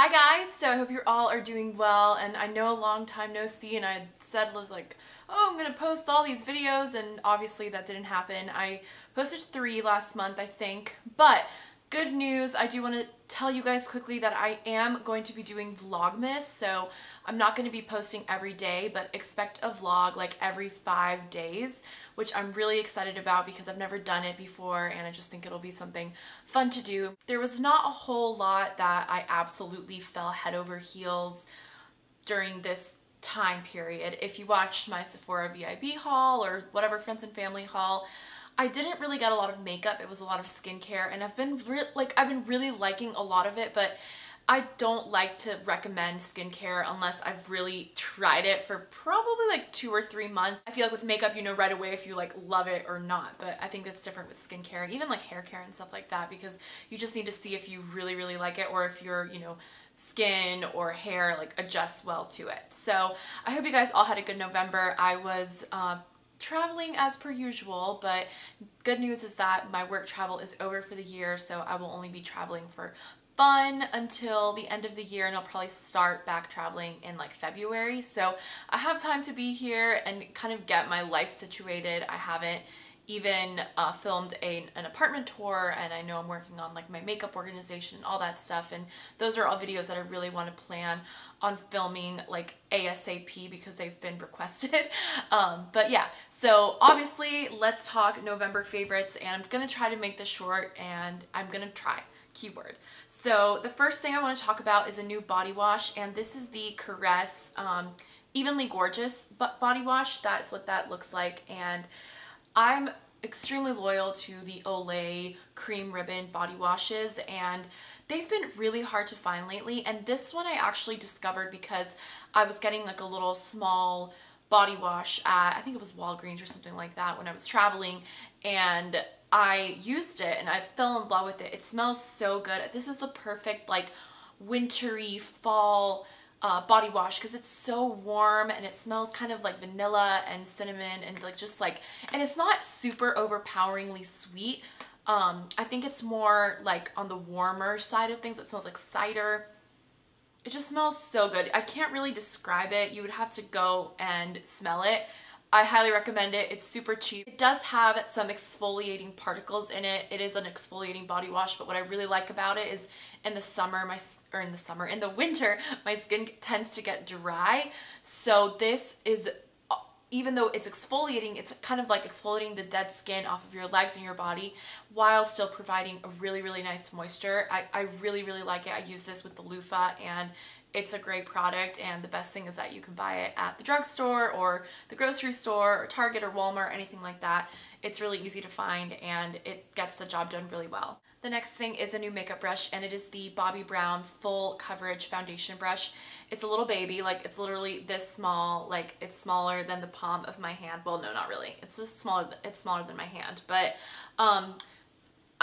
Hi guys, so I hope you all are doing well, and I know a long time no see, and I said I was like, oh, I'm gonna post all these videos, and obviously that didn't happen. I posted 3 last month, I think, but good news, I do want to tell you guys quickly that I am going to be doing Vlogmas, so I'm not going to be posting every day, but expect a vlog like every 5 days, which I'm really excited about because I've never done it before and I just think it'll be something fun to do. There was not a whole lot that I absolutely fell head over heels during this time period. If you watched my Sephora VIB haul or whatever friends and family haul, I didn't really get a lot of makeup. It was a lot of skincare, and I've been really liking a lot of it, but I don't like to recommend skincare unless I've really tried it for probably like 2 or 3 months. I feel like with makeup, you know right away if you like love it or not, but I think that's different with skincare and even like hair care and stuff like that, because you just need to see if you really like it or if your, skin or hair like adjusts well to it. So I hope you guys all had a good November. I was traveling as per usual, but good news is that my work travel is over for the year, so I will only be traveling for fun until the end of the year, and I'll probably start back traveling in like February. So I have time to be here and kind of get my life situated. I haven't even filmed an apartment tour, and I know I'm working on like my makeup organization and all that stuff, and those are all videos that I really want to plan on filming like ASAP because they've been requested. But yeah, so obviously let's talk November favorites, and I'm gonna try to make this short, and I'm gonna try, keyword. So the first thing I want to talk about is a new body wash, and this is the Caress Evenly Gorgeous body wash. That's what that looks like, and I'm extremely loyal to the Olay cream ribbon body washes, and they've been really hard to find lately, and this one I actually discovered because I was getting like a little small body wash at, I think it was Walgreens or something like that, when I was traveling, and I used it and I fell in love with it. It smells so good. This is the perfect like wintry fall body wash because it's so warm and it smells kind of like vanilla and cinnamon and like just like, and it's not super overpoweringly sweet. I think it's more like on the warmer side of things. It smells like cider. It just smells so good. I can't really describe it. You would have to go and smell it. I highly recommend it. It's super cheap. It does have some exfoliating particles in it. It is an exfoliating body wash, but what I really like about it is in the winter, my skin tends to get dry. So this is, even though it's exfoliating, it's kind of like exfoliating the dead skin off of your legs and your body while still providing a really nice moisture. I really like it. I use this with the loofah, and it's a great product, and the best thing is that you can buy it at the drugstore or the grocery store or Target or Walmart or anything like that. It's really easy to find, and it gets the job done really well. The next thing is a new makeup brush, and it is the Bobbi Brown Full Coverage Foundation Brush. It's a little baby, like it's literally this small, like it's smaller than the palm of my hand. Well, no, not really. It's just smaller, it's smaller than my hand, but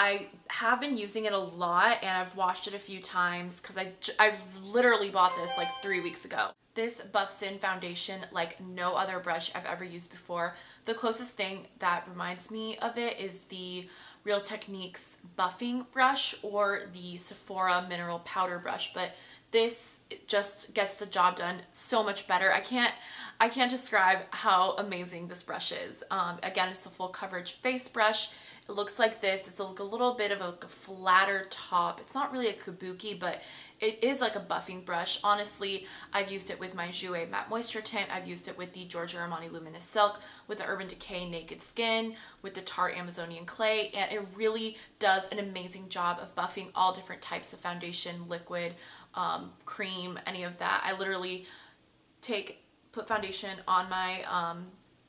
I have been using it a lot, and I've washed it a few times because I've literally bought this like 3 weeks ago. This buffs in foundation like no other brush I've ever used before. The closest thing that reminds me of it is the Real Techniques buffing brush or the Sephora mineral powder brush, but this just gets the job done so much better. I can't describe how amazing this brush is. Again, it's the full coverage face brush. It looks like this. It's like a little bit of a flatter top. It's not really a kabuki, but it is like a buffing brush. Honestly, I've used it with my Jouer Matte Moisture Tint. I've used it with the Giorgio Armani Luminous Silk, with the Urban Decay Naked Skin, with the Tarte Amazonian Clay, and it really does an amazing job of buffing all different types of foundation, liquid, cream, any of that. I literally put foundation on my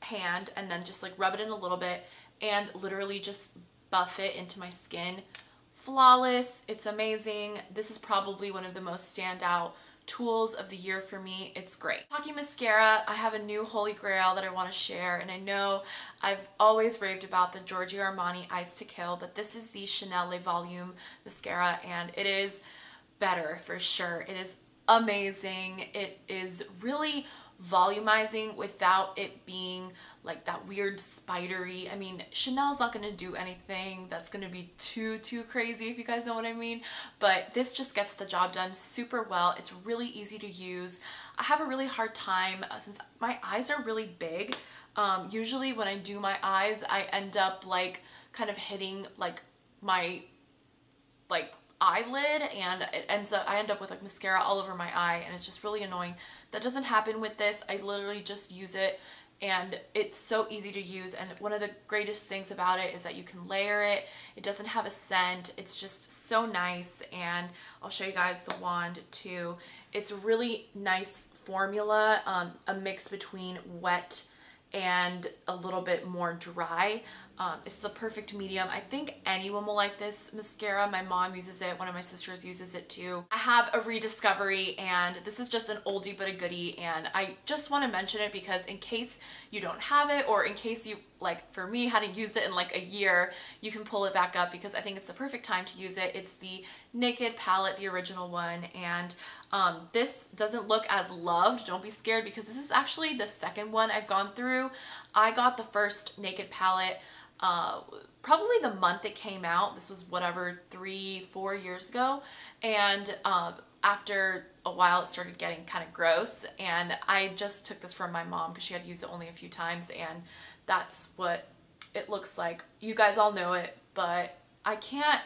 hand and then just like rub it in a little bit and literally just buff it into my skin. Flawless. It's amazing. This is probably one of the most standout tools of the year for me. It's great. Talking mascara, I have a new holy grail that I want to share, and I know I've always raved about the Giorgio Armani Eyes to Kill, but this is the Chanel Le Volume mascara, and it is better for sure. It is amazing. It is really volumizing without it being like that weird spidery. I mean, Chanel's not going to do anything that's going to be too crazy, if you guys know what I mean, but this just gets the job done super well. It's really easy to use. I have a really hard time since my eyes are really big. Usually when I do my eyes, I end up like kind of hitting like my like eyelid, and I end up with like mascara all over my eye, and it's just really annoying. That doesn't happen with this. I literally just use it and it's so easy to use, and one of the greatest things about it is that you can layer it. It doesn't have a scent. It's just so nice, and I'll show you guys the wand too. It's a really nice formula, a mix between wet and a little bit more dry. It's the perfect medium. I think anyone will like this mascara. My mom uses it. One of my sisters uses it too. I have a rediscovery, and this is just an oldie but a goodie, and I just want to mention it because in case you don't have it, or in case you, like for me, hadn't used it in like a year, you can pull it back up because I think it's the perfect time to use it. It's the Naked palette, the original one, and this doesn't look as loved. Don't be scared because this is actually the second one I've gone through. I got the first Naked palette probably the month it came out. This was whatever, 3-4 years ago, and after a while it started getting kind of gross, and I just took this from my mom because she had used it only a few times, and that's what it looks like. You guys all know it, but I can't,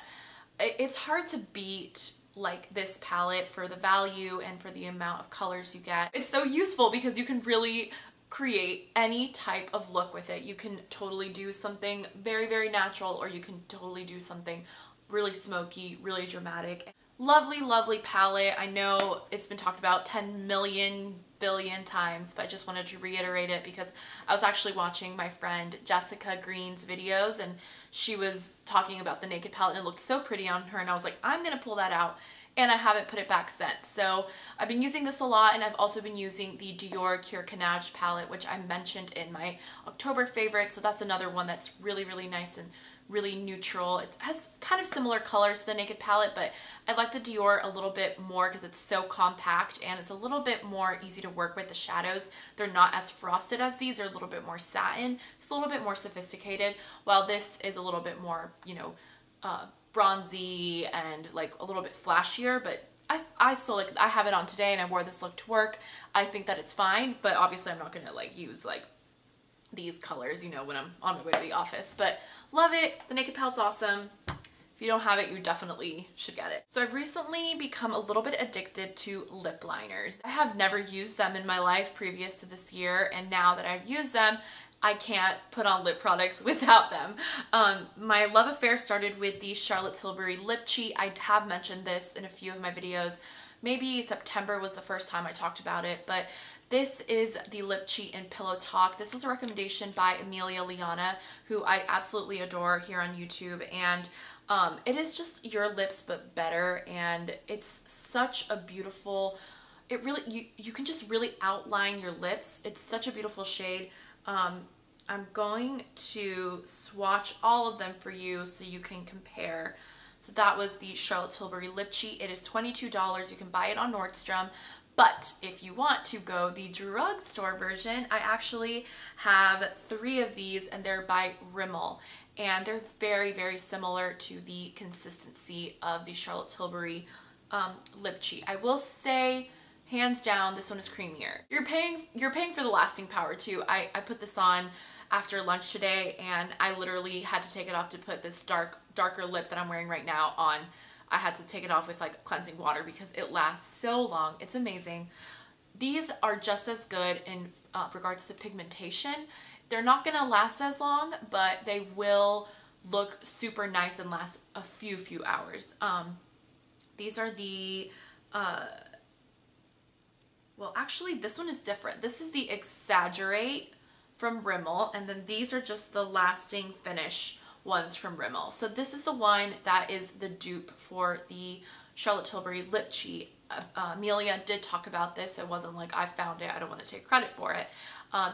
it's hard to beat like this palette for the value and for the amount of colors you get. It's so useful because you can really create any type of look with it. You can totally do something very natural, or you can totally do something really smoky, really dramatic. Lovely palette. I know it's been talked about 10 million billion times, but I just wanted to reiterate it because I was actually watching my friend Jessica Green's videos, and she was talking about the Naked palette, and it looked so pretty on her, and I was like, I'm gonna pull that out, and I haven't put it back since. So I've been using this a lot, and I've also been using the Dior Cuir Cannage palette, which I mentioned in my October favorite. So that's another one that's really nice and really neutral. It has kind of similar colors to the Naked palette, but I like the Dior a little bit more because it's so compact and it's a little bit more easy to work with. The shadows, they're not as frosted as these. They're a little bit more satin. It's a little bit more sophisticated, while this is a little bit more, you know, bronzy and like a little bit flashier, but I still like, I have it on today and I wore this look to work. I think that it's fine, but obviously I'm not gonna like use like these colors, you know, when I'm on my way to the office, but love it. The Naked palette's awesome. If you don't have it, you definitely should get it. So I've recently become a little bit addicted to lip liners. I have never used them in my life previous to this year, and now that I've used them, I can't put on lip products without them. My love affair started with the Charlotte Tilbury Lip Cheat. I have mentioned this in a few of my videos. Maybe September was the first time I talked about it, but this is the Lip Cheat in Pillow Talk. This was a recommendation by Amelia Liana, who I absolutely adore here on YouTube, and it is just your lips but better, and it's such a beautiful, it really, you can just really outline your lips. It's such a beautiful shade. I'm going to swatch all of them for you so you can compare. So that was the Charlotte Tilbury Lip Cheat. It is $22. You can buy it on Nordstrom. But if you want to go the drugstore version, I actually have 3 of these, and they're by Rimmel. And they're very similar to the consistency of the Charlotte Tilbury Lip Cheat. I will say, hands down, this one is creamier. You're paying for the lasting power too. I put this on after lunch today, and I literally had to take it off to put this darker lip that I'm wearing right now on. I had to take it off with like cleansing water because it lasts so long. It's amazing. These are just as good in regards to pigmentation. They're not gonna last as long, but they will look super nice and last a few hours. These are the well, actually, this one is different. This is the Exaggerate from Rimmel, and then these are just the lasting finish ones from Rimmel. So this is the one that is the dupe for the Charlotte Tilbury Lip Cheat. Amelia did talk about this. It wasn't like I found it. I don't want to take credit for it.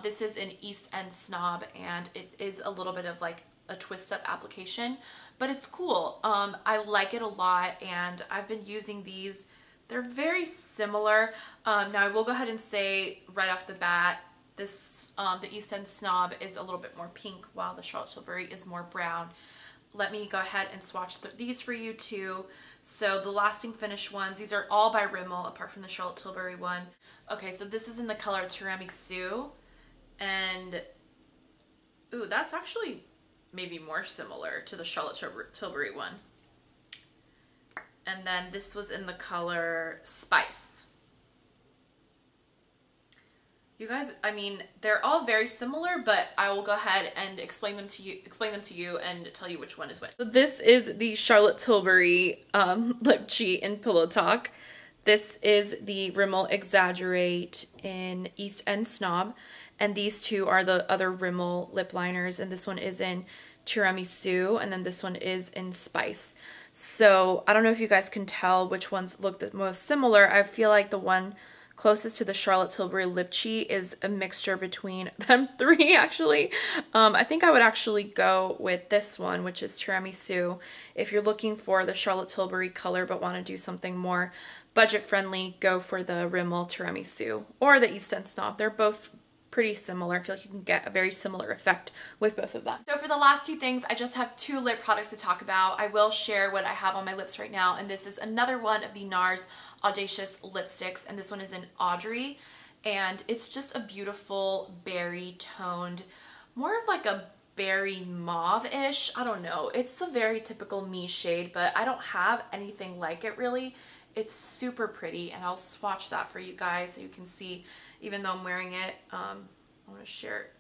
This is an East End Snob, and it is a little bit of like a twist-up application, but it's cool. I like it a lot, and I've been using these They're very similar. Now I will go ahead and say right off the bat, this the East End Snob is a little bit more pink while the Charlotte Tilbury is more brown. Let me go ahead and swatch these for you too. So the lasting finish ones, these are all by Rimmel apart from the Charlotte Tilbury one. Okay, so this is in the color Tiramisu, and ooh, that's actually maybe more similar to the Charlotte Tilbury one. And then this was in the color Spice. You guys, I mean, they're all very similar, but I will go ahead and explain them to you and tell you which one is which. So this is the Charlotte Tilbury Lip Cheat in Pillow Talk. This is the Rimmel Exaggerate in East End Snob. And these two are the other Rimmel lip liners. And this one is in Tiramisu, and then this one is in Spice. So I don't know if you guys can tell which ones look the most similar. I feel like the one closest to the Charlotte Tilbury Lip Cheat is a mixture between them three, actually. I think I would actually go with this one, which is Tiramisu. If you're looking for the Charlotte Tilbury color but want to do something more budget-friendly, go for the Rimmel Tiramisu or the East End Snob. They're both pretty similar. I feel like you can get a very similar effect with both of them. So for the last two things, I just have two lip products to talk about. I will share what I have on my lips right now, and this is another one of the NARS Audacious lipsticks, and this one is in Audrey, and it's just a beautiful berry toned, more of like a berry mauve-ish. I don't know. It's a very typical me shade, but I don't have anything like it really. It's super pretty, and I'll swatch that for you guys so you can see, even though I'm wearing it. I want to share it.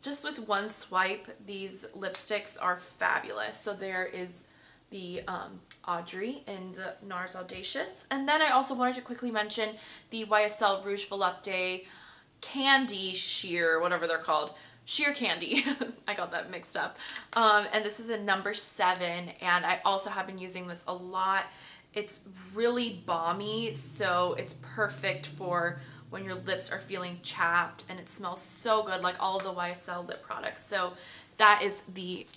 Just with one swipe, these lipsticks are fabulous. So there is the Audrey in the NARS Audacious. And then I also wanted to quickly mention the YSL Rouge Volupte Candy Sheer, whatever they're called. Sheer Candy. I got that mixed up. And this is in number 7, and I also have been using this a lot. It's really balmy, so it's perfect for when your lips are feeling chapped, and it smells so good, like all of the YSL lip products. So that is the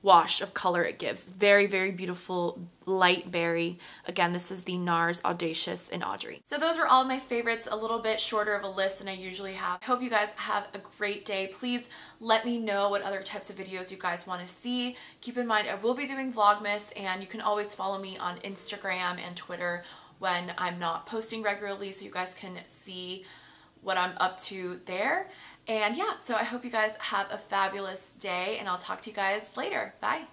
wash of color it gives. Very, very beautiful light berry. Again, this is the NARS Audacious in Audrey. So those were all of my favorites, a little bit shorter of a list than I usually have. I hope you guys have a great day. Please let me know what other types of videos you guys want to see. Keep in mind, I will be doing Vlogmas, and you can always follow me on Instagram and Twitter when I'm not posting regularly, so you guys can see what I'm up to there. And yeah, so I hope you guys have a fabulous day, and I'll talk to you guys later. Bye.